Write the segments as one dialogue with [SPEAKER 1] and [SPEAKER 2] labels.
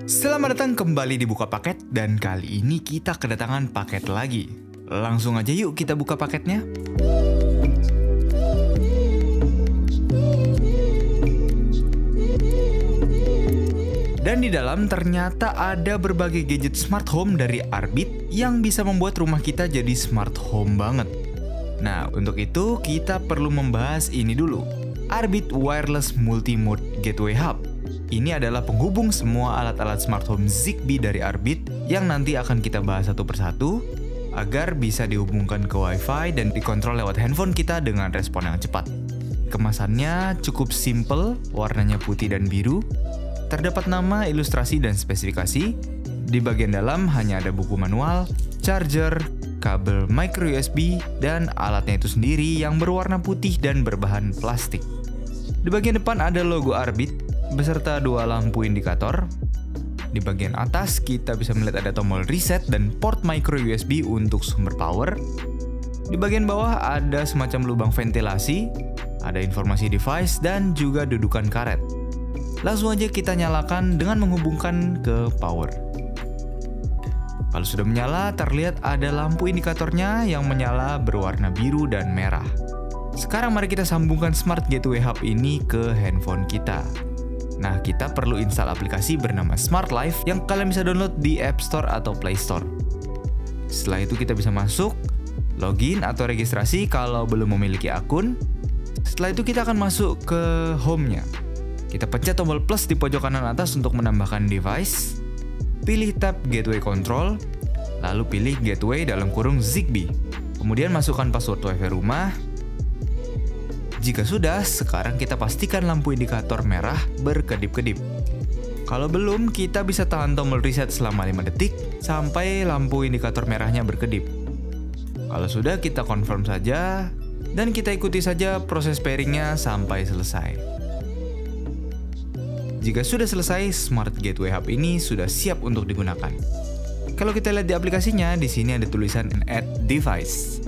[SPEAKER 1] Selamat datang kembali di Buka Paket, dan kali ini kita kedatangan paket lagi. Langsung aja yuk kita buka paketnya. Dan di dalam ternyata ada berbagai gadget smart home dari Arbit yang bisa membuat rumah kita jadi smart home banget. Nah, untuk itu kita perlu membahas ini dulu. Arbit Wireless Multi-Mode Gateway Hub. Ini adalah penghubung semua alat-alat smart home Zigbee dari Arbit yang nanti akan kita bahas satu persatu agar bisa dihubungkan ke Wi-Fi dan dikontrol lewat handphone kita dengan respon yang cepat. Kemasannya cukup simple, warnanya putih dan biru. Terdapat nama, ilustrasi, dan spesifikasi. Di bagian dalam hanya ada buku manual, charger, kabel micro USB, dan alatnya itu sendiri yang berwarna putih dan berbahan plastik. Di bagian depan ada logo Arbit beserta dua lampu indikator. Di bagian atas kita bisa melihat ada tombol reset dan port micro USB untuk sumber power. Di bagian bawah ada semacam lubang ventilasi, ada informasi device, dan juga dudukan karet. Langsung aja kita nyalakan dengan menghubungkan ke power. Kalau sudah menyala, terlihat ada lampu indikatornya yang menyala berwarna biru dan merah. Sekarang mari kita sambungkan Smart Gateway Hub ini ke handphone kita. Nah, kita perlu install aplikasi bernama Smart Life yang kalian bisa download di App Store atau Play Store. Setelah itu kita bisa masuk, login atau registrasi kalau belum memiliki akun. Setelah itu kita akan masuk ke home-nya. Kita pencet tombol plus di pojok kanan atas untuk menambahkan device. Pilih tab Gateway Control, lalu pilih Gateway dalam kurung Zigbee. Kemudian masukkan password Wi-Fi rumah. Jika sudah, sekarang kita pastikan lampu indikator merah berkedip-kedip. Kalau belum, kita bisa tahan tombol reset selama 5 detik sampai lampu indikator merahnya berkedip. Kalau sudah, kita confirm saja dan kita ikuti saja proses pairingnya sampai selesai. Jika sudah selesai, Smart Gateway Hub ini sudah siap untuk digunakan. Kalau kita lihat di aplikasinya, di sini ada tulisan Add Device.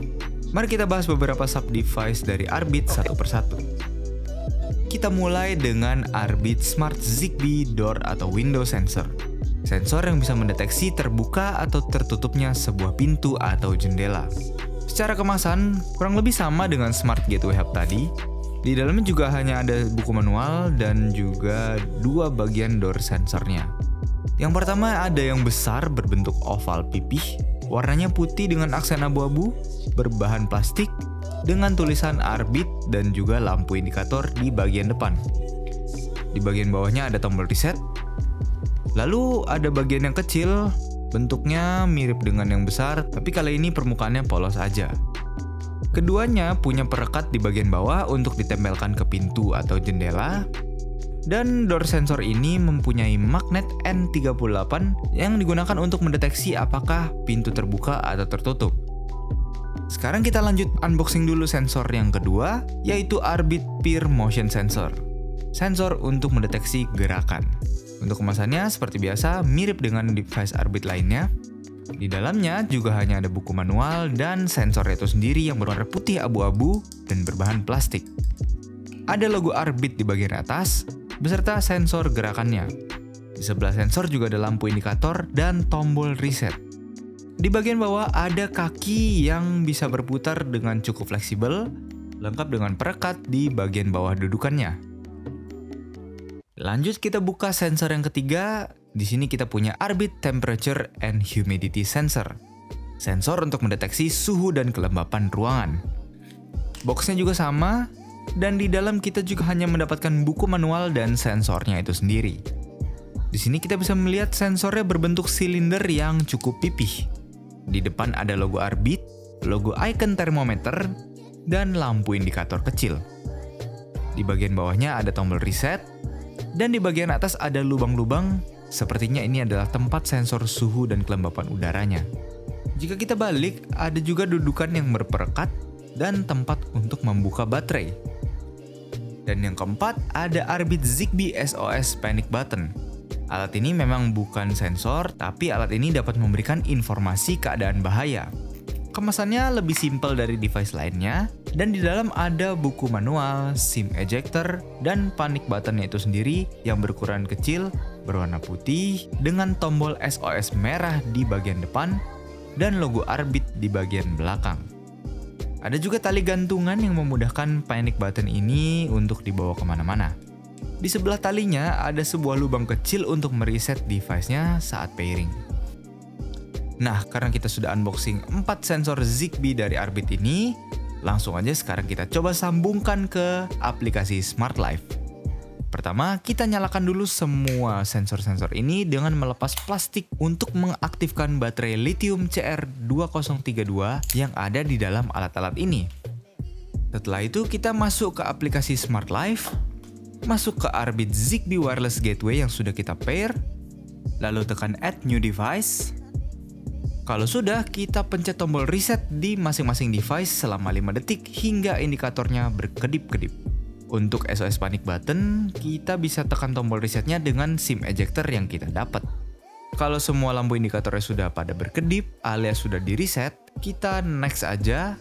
[SPEAKER 1] Mari kita bahas beberapa sub-device dari Arbit satu persatu. Kita mulai dengan Arbit Smart Zigbee Door atau Window Sensor. Sensor yang bisa mendeteksi terbuka atau tertutupnya sebuah pintu atau jendela. Secara kemasan, kurang lebih sama dengan Smart Gateway Hub tadi. Di dalamnya juga hanya ada buku manual dan juga dua bagian door sensornya. Yang pertama ada yang besar berbentuk oval pipih, warnanya putih dengan aksen abu-abu, berbahan plastik, dengan tulisan Arbit dan juga lampu indikator di bagian depan. Di bagian bawahnya ada tombol reset. Lalu ada bagian yang kecil, bentuknya mirip dengan yang besar, tapi kali ini permukaannya polos aja. Keduanya punya perekat di bagian bawah untuk ditempelkan ke pintu atau jendela. Dan door sensor ini mempunyai magnet N38 yang digunakan untuk mendeteksi apakah pintu terbuka atau tertutup. Sekarang kita lanjut unboxing dulu sensor yang kedua, yaitu Arbit Peer Motion Sensor. Sensor untuk mendeteksi gerakan. Untuk kemasannya seperti biasa mirip dengan device Arbit lainnya. Di dalamnya juga hanya ada buku manual dan sensor itu sendiri yang berwarna putih abu-abu dan berbahan plastik. Ada logo Arbit di bagian atas beserta sensor gerakannya. Di sebelah sensor juga ada lampu indikator dan tombol reset. Di bagian bawah ada kaki yang bisa berputar dengan cukup fleksibel, lengkap dengan perekat di bagian bawah dudukannya. Lanjut kita buka sensor yang ketiga. Di sini kita punya Arbit Temperature and Humidity Sensor. Sensor untuk mendeteksi suhu dan kelembapan ruangan. Boxnya juga sama, dan di dalam kita juga hanya mendapatkan buku manual dan sensornya itu sendiri. Di sini kita bisa melihat sensornya berbentuk silinder yang cukup pipih. Di depan ada logo Arbit, logo icon termometer, dan lampu indikator kecil. Di bagian bawahnya ada tombol reset, dan di bagian atas ada lubang-lubang. Sepertinya ini adalah tempat sensor suhu dan kelembapan udaranya. Jika kita balik, ada juga dudukan yang berperekat dan tempat untuk membuka baterai. Dan yang keempat, ada Arbit Zigbee SOS Panic Button. Alat ini memang bukan sensor, tapi alat ini dapat memberikan informasi keadaan bahaya. Kemasannya lebih simpel dari device lainnya. Dan di dalam ada buku manual, SIM ejector, dan panic buttonnya itu sendiri yang berukuran kecil, berwarna putih, dengan tombol SOS merah di bagian depan, dan logo Arbit di bagian belakang. Ada juga tali gantungan yang memudahkan panic button ini untuk dibawa kemana-mana. Di sebelah talinya ada sebuah lubang kecil untuk mereset device-nya saat pairing. Nah, karena kita sudah unboxing 4 sensor Zigbee dari Arbit ini, langsung aja sekarang kita coba sambungkan ke aplikasi Smart Life. Pertama, kita nyalakan dulu semua sensor-sensor ini dengan melepas plastik untuk mengaktifkan baterai lithium CR2032 yang ada di dalam alat-alat ini. Setelah itu kita masuk ke aplikasi Smart Life, masuk ke Arbit Zigbee Wireless Gateway yang sudah kita pair, lalu tekan Add New Device. Kalau sudah, kita pencet tombol reset di masing-masing device selama 5 detik hingga indikatornya berkedip-kedip. Untuk SOS panic button, kita bisa tekan tombol resetnya dengan SIM ejector yang kita dapat. Kalau semua lampu indikatornya sudah pada berkedip alias sudah di reset, kita next aja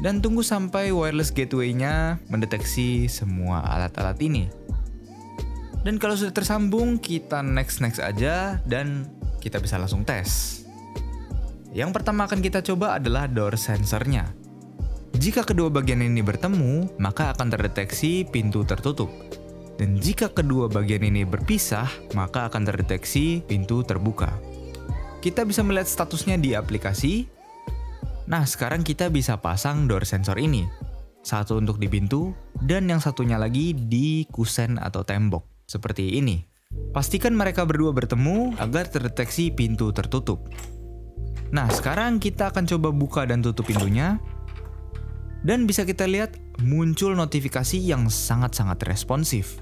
[SPEAKER 1] dan tunggu sampai wireless gateway-nya mendeteksi semua alat-alat ini. Dan kalau sudah tersambung, kita next aja dan kita bisa langsung tes. Yang pertama akan kita coba adalah door sensornya. Jika kedua bagian ini bertemu, maka akan terdeteksi pintu tertutup. Dan jika kedua bagian ini berpisah, maka akan terdeteksi pintu terbuka. Kita bisa melihat statusnya di aplikasi. Nah, sekarang kita bisa pasang door sensor ini. Satu untuk di pintu, dan yang satunya lagi di kusen atau tembok. Seperti ini. Pastikan mereka berdua bertemu agar terdeteksi pintu tertutup. Nah, sekarang kita akan coba buka dan tutup pintunya. Dan bisa kita lihat muncul notifikasi yang sangat-sangat responsif.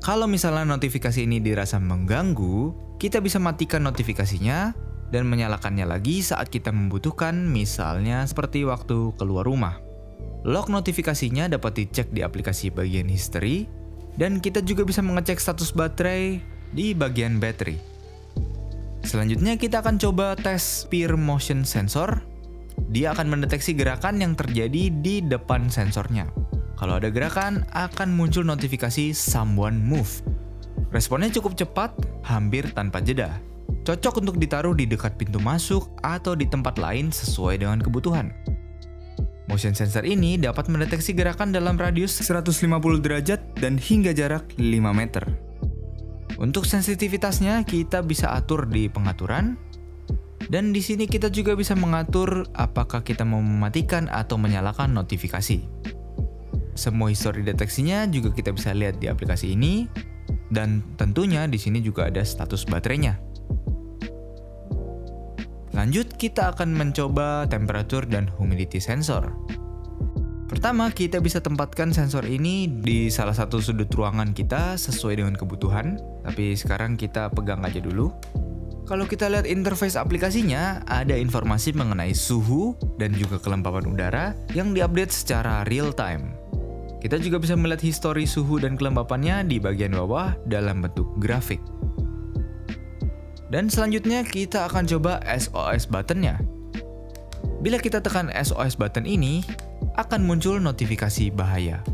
[SPEAKER 1] Kalau misalnya notifikasi ini dirasa mengganggu, kita bisa matikan notifikasinya dan menyalakannya lagi saat kita membutuhkan, misalnya seperti waktu keluar rumah. Log notifikasinya dapat dicek di aplikasi bagian history, dan kita juga bisa mengecek status baterai di bagian battery. Selanjutnya kita akan coba tes peer motion sensor. Dia akan mendeteksi gerakan yang terjadi di depan sensornya. Kalau ada gerakan, akan muncul notifikasi someone move. Responnya cukup cepat, hampir tanpa jeda. Cocok untuk ditaruh di dekat pintu masuk atau di tempat lain sesuai dengan kebutuhan. Motion sensor ini dapat mendeteksi gerakan dalam radius 150 derajat dan hingga jarak 5 meter. Untuk sensitivitasnya kita bisa atur di pengaturan, dan di sini kita juga bisa mengatur apakah kita mau mematikan atau menyalakan notifikasi. Semua histori deteksinya juga kita bisa lihat di aplikasi ini, dan tentunya di sini juga ada status baterainya. Lanjut, kita akan mencoba temperatur dan humidity sensor. Pertama, kita bisa tempatkan sensor ini di salah satu sudut ruangan kita sesuai dengan kebutuhan. Tapi sekarang kita pegang aja dulu. Kalau kita lihat interface aplikasinya, ada informasi mengenai suhu dan juga kelembapan udara yang diupdate secara real time. Kita juga bisa melihat histori suhu dan kelembapannya di bagian bawah dalam bentuk grafik. Dan selanjutnya kita akan coba SOS buttonnya. Bila kita tekan SOS button ini, akan muncul notifikasi bahaya.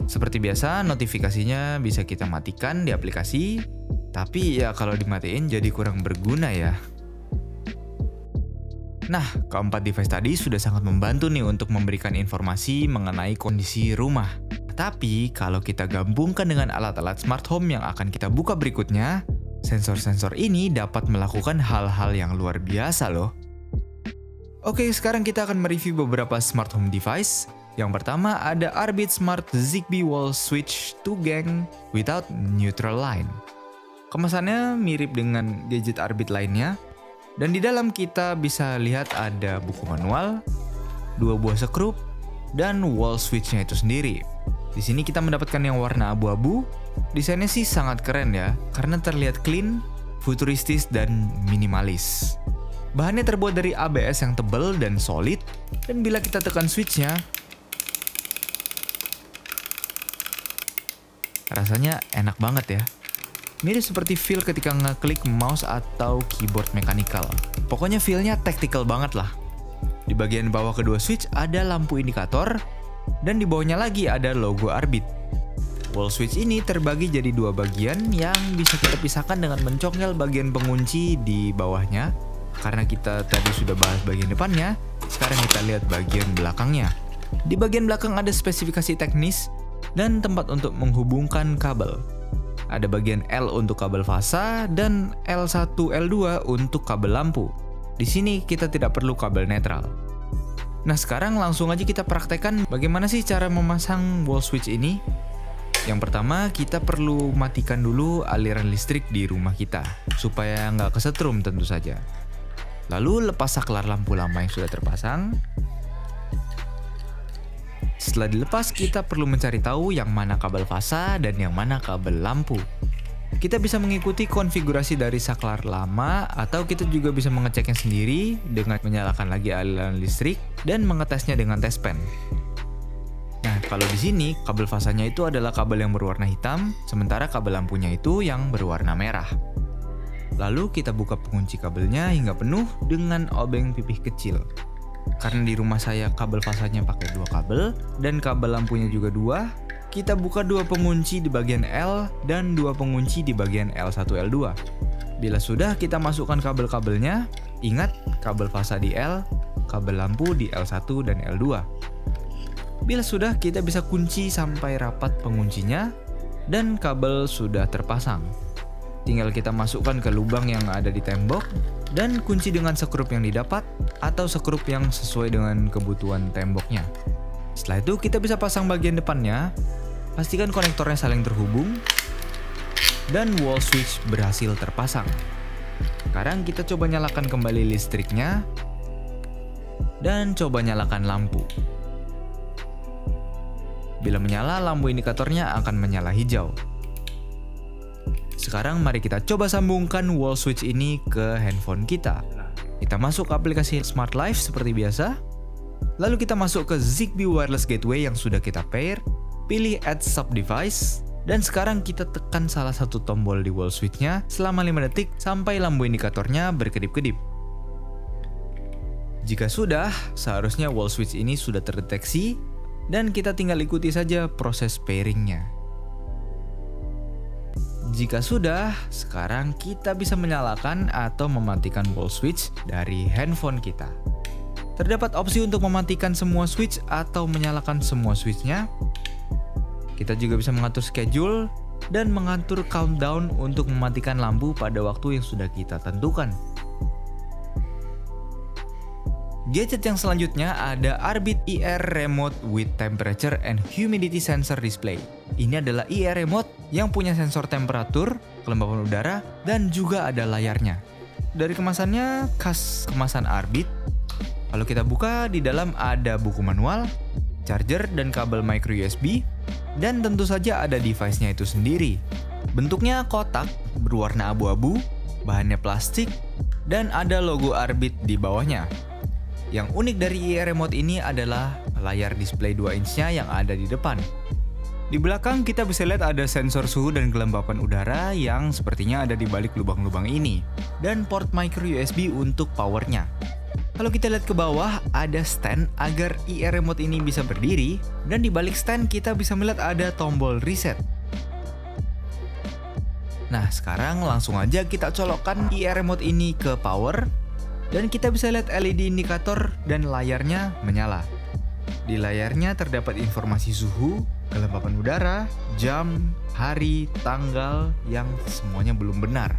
[SPEAKER 1] Seperti biasa, notifikasinya bisa kita matikan di aplikasi, tapi ya kalau dimatiin jadi kurang berguna ya. Nah, keempat device tadi sudah sangat membantu nih untuk memberikan informasi mengenai kondisi rumah. Tapi kalau kita gabungkan dengan alat-alat smart home yang akan kita buka berikutnya, sensor-sensor ini dapat melakukan hal-hal yang luar biasa loh. Oke, sekarang kita akan mereview beberapa smart home device. Yang pertama ada Arbit Smart Zigbee Wall Switch 2 Gang without neutral line. Kemasannya mirip dengan gadget Arbit lainnya. Dan di dalam kita bisa lihat ada buku manual, 2 buah sekrup, dan wall switch-nya itu sendiri. Di sini kita mendapatkan yang warna abu-abu. Desainnya sih sangat keren ya, karena terlihat clean, futuristis, dan minimalis. Bahannya terbuat dari ABS yang tebal dan solid, dan bila kita tekan switch-nya, rasanya enak banget ya. Mirip seperti feel ketika ngeklik mouse atau keyboard mechanical. Pokoknya feel-nya tactical banget lah. Di bagian bawah kedua switch ada lampu indikator, dan di bawahnya lagi ada logo Arbit. Wall switch ini terbagi jadi dua bagian yang bisa kita pisahkan dengan mencongkel bagian pengunci di bawahnya. Karena kita tadi sudah bahas bagian depannya, sekarang kita lihat bagian belakangnya. Di bagian belakang ada spesifikasi teknis dan tempat untuk menghubungkan kabel. Ada bagian L untuk kabel fasa dan L1, L2 untuk kabel lampu. Di sini kita tidak perlu kabel netral. Nah, sekarang langsung aja kita praktekkan bagaimana sih cara memasang wall switch ini. Yang pertama, kita perlu matikan dulu aliran listrik di rumah kita supaya nggak kesetrum tentu saja. Lalu lepas saklar lampu lama yang sudah terpasang. Setelah dilepas, kita perlu mencari tahu yang mana kabel fasa dan yang mana kabel lampu. Kita bisa mengikuti konfigurasi dari saklar lama, atau kita juga bisa mengeceknya sendiri dengan menyalakan lagi aliran listrik dan mengetesnya dengan tes pen. Nah, kalau di sini kabel fasanya itu adalah kabel yang berwarna hitam, sementara kabel lampunya itu yang berwarna merah. Lalu kita buka pengunci kabelnya hingga penuh dengan obeng pipih kecil. Karena di rumah saya kabel fasanya pakai 2 kabel dan kabel lampunya juga 2, kita buka 2 pengunci di bagian L dan 2 pengunci di bagian L1, L2. Bila sudah, kita masukkan kabel-kabelnya. Ingat, kabel fasa di L, kabel lampu di L1 dan L2. Bila sudah, kita bisa kunci sampai rapat penguncinya dan kabel sudah terpasang. Tinggal kita masukkan ke lubang yang ada di tembok dan kunci dengan sekrup yang didapat atau sekrup yang sesuai dengan kebutuhan temboknya. Setelah itu kita bisa pasang bagian depannya. Pastikan konektornya saling terhubung dan wall switch berhasil terpasang. Sekarang kita coba nyalakan kembali listriknya dan coba nyalakan lampu. Bila menyala, lampu indikatornya akan menyala hijau. Sekarang mari kita coba sambungkan wall switch ini ke handphone kita. Kita masuk ke aplikasi Smart Life seperti biasa. Lalu kita masuk ke Zigbee Wireless Gateway yang sudah kita pair. Pilih Add Sub Device. Dan sekarang kita tekan salah satu tombol di wall switch-nya selama 5 detik sampai lampu indikatornya berkedip-kedip. Jika sudah, seharusnya wall switch ini sudah terdeteksi dan kita tinggal ikuti saja proses pairing-nya. Jika sudah, sekarang kita bisa menyalakan atau mematikan wall switch dari handphone kita. Terdapat opsi untuk mematikan semua switch atau menyalakan semua switch-nya. Kita juga bisa mengatur schedule dan mengatur countdown untuk mematikan lampu pada waktu yang sudah kita tentukan. Gadget yang selanjutnya ada Arbit IR Remote with Temperature and Humidity Sensor Display. Ini adalah IR Remote yang punya sensor temperatur, kelembapan udara, dan juga ada layarnya. Dari kemasannya khas kemasan Arbit. Kalau kita buka, di dalam ada buku manual, charger dan kabel micro USB, dan tentu saja ada device-nya itu sendiri. Bentuknya kotak, berwarna abu-abu, bahannya plastik, dan ada logo Arbit di bawahnya. Yang unik dari IR Remote ini adalah layar display 2 inch-nya yang ada di depan. Di belakang kita bisa lihat ada sensor suhu dan kelembapan udara yang sepertinya ada di balik lubang-lubang ini. Dan port micro USB untuk powernya. Kalau kita lihat ke bawah, ada stand agar IR Remote ini bisa berdiri, dan di balik stand kita bisa melihat ada tombol reset. Nah, sekarang langsung aja kita colokkan IR Remote ini ke power, dan kita bisa lihat LED indikator dan layarnya menyala. Di layarnya terdapat informasi suhu, kelembapan udara, jam, hari, tanggal yang semuanya belum benar.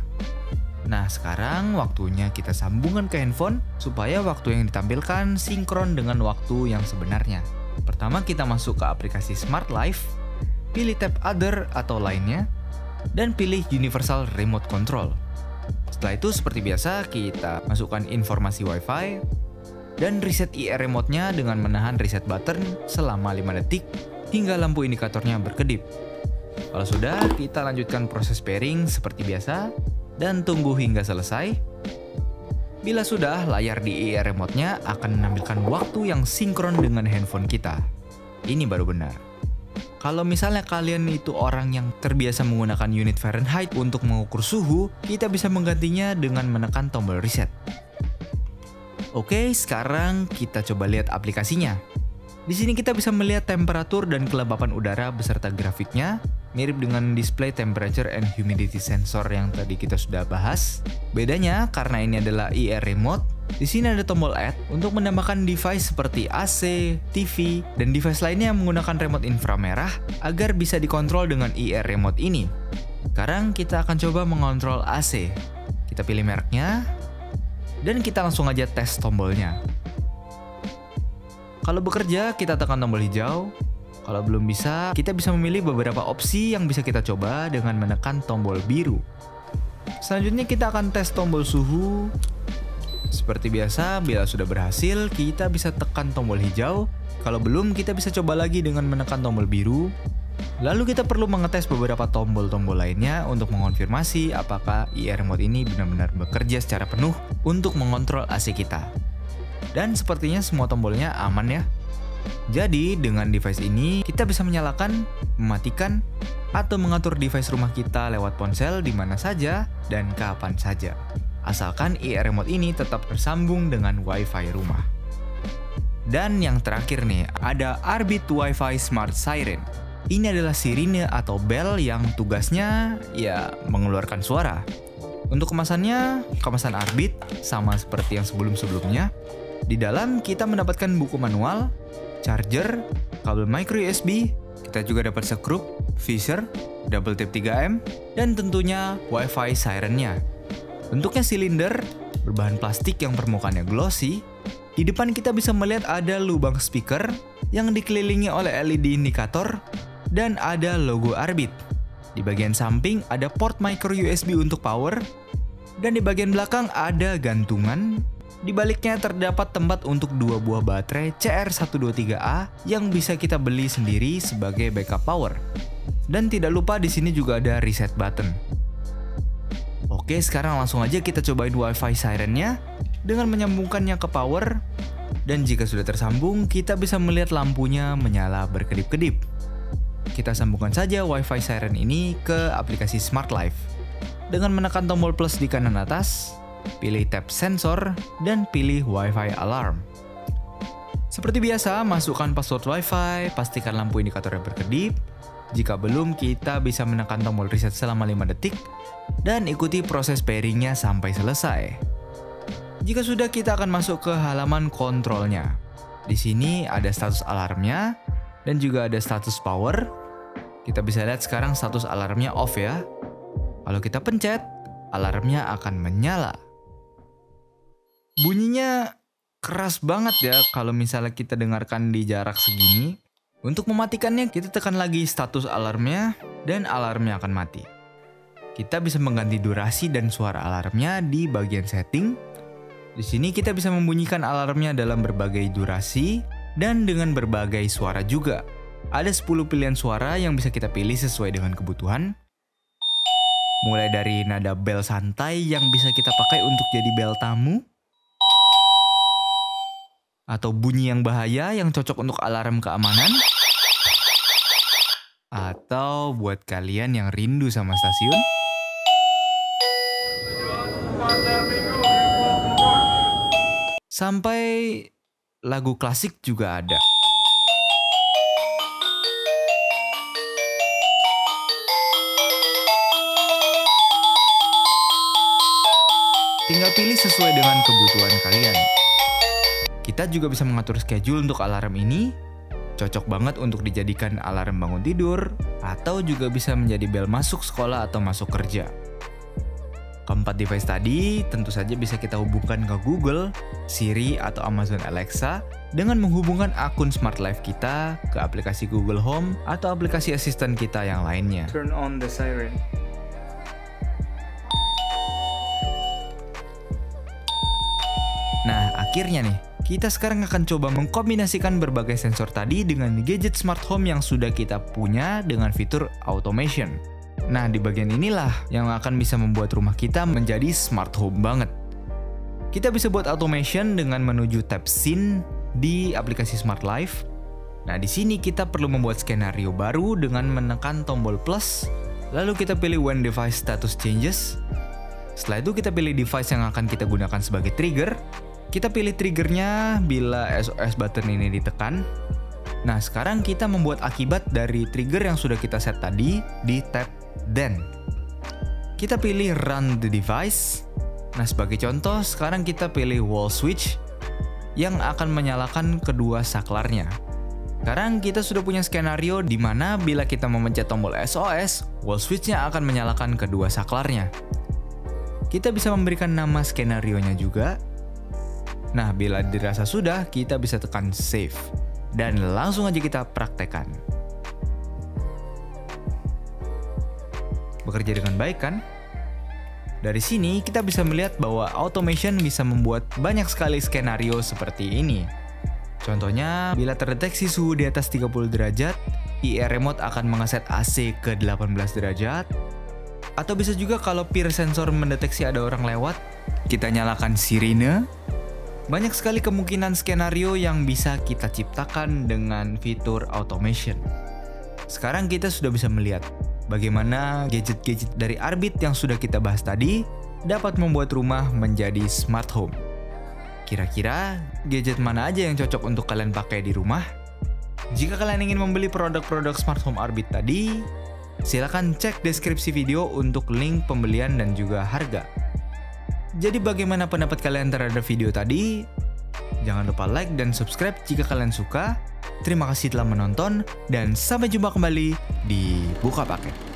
[SPEAKER 1] Nah, sekarang waktunya kita sambungkan ke handphone supaya waktu yang ditampilkan sinkron dengan waktu yang sebenarnya. Pertama, kita masuk ke aplikasi Smart Life, pilih tab Other atau lainnya, dan pilih Universal Remote Control. Setelah itu, seperti biasa, kita masukkan informasi Wi-Fi dan reset IR Remote-nya dengan menahan reset button selama 5 detik hingga lampu indikatornya berkedip. Kalau sudah, kita lanjutkan proses pairing seperti biasa dan tunggu hingga selesai. Bila sudah, layar di IR Remote-nya akan menampilkan waktu yang sinkron dengan handphone kita. Ini baru benar. Kalau misalnya kalian itu orang yang terbiasa menggunakan unit Fahrenheit untuk mengukur suhu, kita bisa menggantinya dengan menekan tombol reset. Oke, sekarang kita coba lihat aplikasinya. Di sini kita bisa melihat temperatur dan kelembapan udara beserta grafiknya, mirip dengan display temperature and humidity sensor yang tadi kita sudah bahas. Bedanya karena ini adalah IR remote, di sini ada tombol add untuk menambahkan device seperti AC, TV, dan device lainnya yang menggunakan remote inframerah agar bisa dikontrol dengan IR remote ini. Sekarang kita akan coba mengontrol AC. Kita pilih mereknya, dan kita langsung aja tes tombolnya. Kalau bekerja, kita tekan tombol hijau. Kalau belum bisa, kita bisa memilih beberapa opsi yang bisa kita coba dengan menekan tombol biru. Selanjutnya kita akan tes tombol suhu. Seperti biasa, bila sudah berhasil, kita bisa tekan tombol hijau. Kalau belum, kita bisa coba lagi dengan menekan tombol biru. Lalu kita perlu mengetes beberapa tombol-tombol lainnya untuk mengonfirmasi apakah IR remote ini benar-benar bekerja secara penuh untuk mengontrol AC kita. Dan sepertinya semua tombolnya aman ya. Jadi dengan device ini kita bisa menyalakan, mematikan, atau mengatur device rumah kita lewat ponsel di mana saja dan kapan saja. Asalkan IR remote ini tetap tersambung dengan WiFi rumah. Dan yang terakhir nih, ada Arbit WiFi Smart Siren. Ini adalah sirine atau bel yang tugasnya ya mengeluarkan suara. Untuk kemasannya, kemasan Arbit sama seperti yang sebelum-sebelumnya. Di dalam kita mendapatkan buku manual, charger, kabel micro USB, kita juga dapat sekrup, visor, double tip 3M, dan tentunya WiFi sirennya. Bentuknya silinder, berbahan plastik yang permukaannya glossy. Di depan kita bisa melihat ada lubang speaker yang dikelilingi oleh LED indikator dan ada logo Arbit. Di bagian samping ada port micro USB untuk power, dan di bagian belakang ada gantungan. Di baliknya terdapat tempat untuk 2 buah baterai CR123A yang bisa kita beli sendiri sebagai backup power. Dan tidak lupa di sini juga ada reset button. Oke, sekarang langsung aja kita cobain WiFi sirennya dengan menyambungkannya ke power. Dan jika sudah tersambung, kita bisa melihat lampunya menyala berkedip-kedip. Kita sambungkan saja WiFi siren ini ke aplikasi Smart Life. Dengan menekan tombol plus di kanan atas, pilih tab sensor, dan pilih WiFi alarm. Seperti biasa, masukkan password WiFi, pastikan lampu indikatornya berkedip. Jika belum, kita bisa menekan tombol reset selama 5 detik, dan ikuti proses pairingnya sampai selesai. Jika sudah, kita akan masuk ke halaman kontrolnya. Di sini ada status alarmnya, dan juga ada status power. Kita bisa lihat sekarang status alarmnya off ya. Kalau kita pencet, alarmnya akan menyala. Bunyinya keras banget ya kalau misalnya kita dengarkan di jarak segini. Untuk mematikannya kita tekan lagi status alarmnya dan alarmnya akan mati. Kita bisa mengganti durasi dan suara alarmnya di bagian setting. Di sini kita bisa membunyikan alarmnya dalam berbagai durasi dan dengan berbagai suara juga. Ada 10 pilihan suara yang bisa kita pilih sesuai dengan kebutuhan. Mulai dari nada bel santai yang bisa kita pakai untuk jadi bel tamu, atau bunyi yang bahaya yang cocok untuk alarm keamanan, atau buat kalian yang rindu sama stasiun, sampai lagu klasik juga ada. Tinggal pilih sesuai dengan kebutuhan kalian. Kita juga bisa mengatur schedule untuk alarm ini. Cocok banget untuk dijadikan alarm bangun tidur, atau juga bisa menjadi bel masuk sekolah atau masuk kerja. Keempat device tadi tentu saja bisa kita hubungkan ke Google, Siri, atau Amazon Alexa dengan menghubungkan akun Smart Life kita ke aplikasi Google Home atau aplikasi asisten kita yang lainnya.
[SPEAKER 2] Turn on the siren.
[SPEAKER 1] Nah, akhirnya nih, kita sekarang akan coba mengkombinasikan berbagai sensor tadi dengan gadget smart home yang sudah kita punya dengan fitur automation. Nah, di bagian inilah yang akan bisa membuat rumah kita menjadi smart home banget. Kita bisa buat automation dengan menuju tab scene di aplikasi Smart Life. Nah, di sini kita perlu membuat skenario baru dengan menekan tombol plus, lalu kita pilih when device status changes. Setelah itu kita pilih device yang akan kita gunakan sebagai trigger. Kita pilih triggernya bila SOS button ini ditekan. Nah, sekarang kita membuat akibat dari trigger yang sudah kita set tadi di tab Then. Kita pilih Run the Device. Nah, sebagai contoh, sekarang kita pilih Wall Switch yang akan menyalakan kedua saklarnya. Sekarang kita sudah punya skenario di mana bila kita memencet tombol SOS, wall switch-nya akan menyalakan kedua saklarnya. Kita bisa memberikan nama skenarionya juga. Nah, bila dirasa sudah, kita bisa tekan save. Dan langsung aja kita praktekkan. Bekerja dengan baik kan? Dari sini kita bisa melihat bahwa automation bisa membuat banyak sekali skenario seperti ini. Contohnya, bila terdeteksi suhu di atas 30 derajat, IR Remote akan mengeset AC ke 18 derajat. Atau bisa juga kalau peer sensor mendeteksi ada orang lewat, kita nyalakan sirine. Banyak sekali kemungkinan skenario yang bisa kita ciptakan dengan fitur automation. Sekarang kita sudah bisa melihat bagaimana gadget-gadget dari Arbit yang sudah kita bahas tadi dapat membuat rumah menjadi smart home. Kira-kira gadget mana aja yang cocok untuk kalian pakai di rumah? Jika kalian ingin membeli produk-produk smart home Arbit tadi, silakan cek deskripsi video untuk link pembelian dan juga harga. Jadi bagaimana pendapat kalian terhadap video tadi? Jangan lupa like dan subscribe jika kalian suka. Terima kasih telah menonton dan sampai jumpa kembali di Buka Paket.